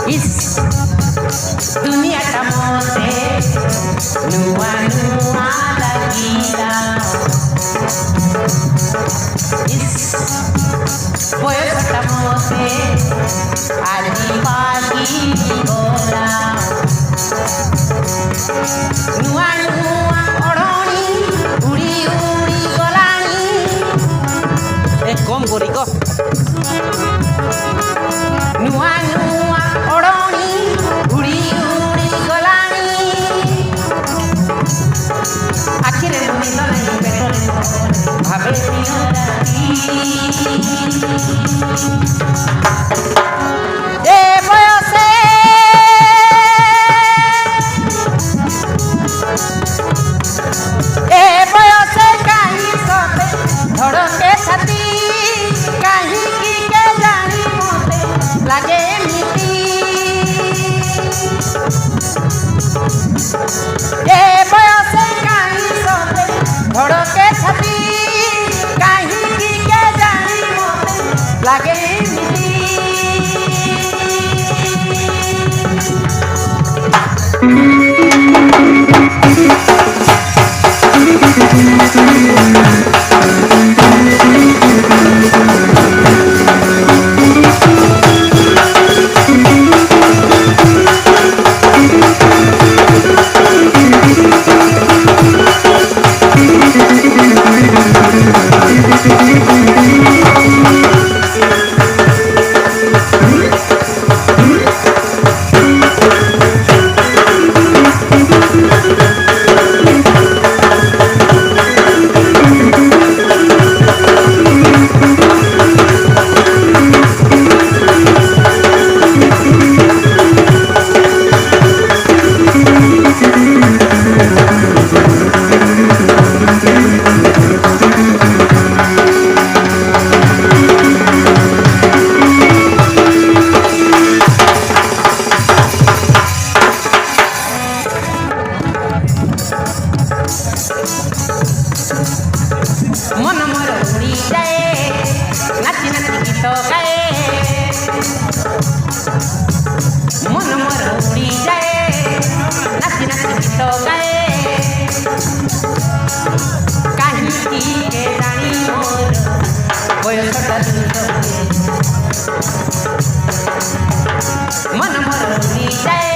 Is dunia tamote nua nua lagila. Is boyo tamote ali pagi gola. Nua nua oroni uri uri golani. Kom goriko. Nua nua oroni uri uri golani. Akhire lumindo nahi petole bhabe diyorati. E boyose kahi sote dhoroke chati kahi ki ke jani mote lage miti. E boyose kahi sote dhoroke chati kahi ki ke jani mote lage miti. मन मोर उड़ी जाए नाची नाची गीत गाए. मन मोर उड़ी जाए नाची नाची गीत गाए. काहींकी के जानी मोर बयसटा दूर. मन मोर उड़ी जाए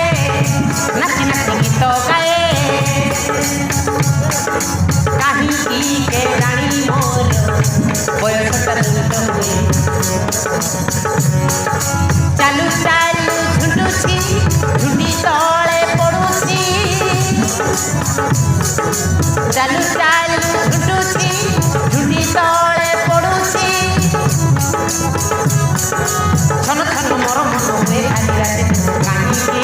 नाची नाची गीत गाए. काहींकी के जानी मोर बयसटा दूर. चालू चालू झुंडुची झुंडी तले पड़ुची. चालू चालू झुंडुची झुंडी तले पड़ुची. छन छन मोर मन हुए आली राते काहींकी.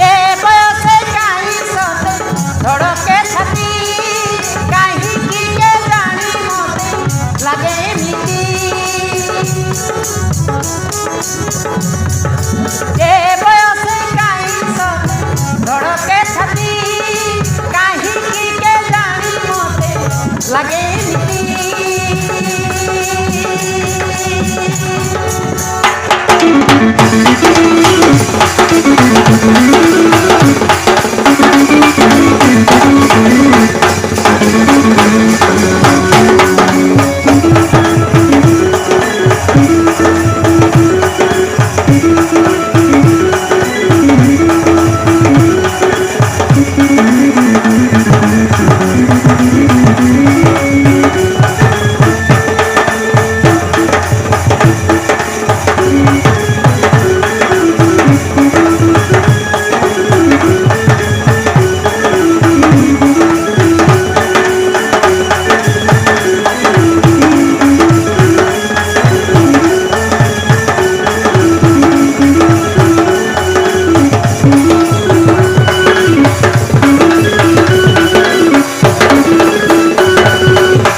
ए बयसे काहि सोते धड़के छाती काहि की के जानी मोते लगे मिटी. ए बयसे काहि सोते धड़के छाती काहि की के जानी मोते लगे मिटी.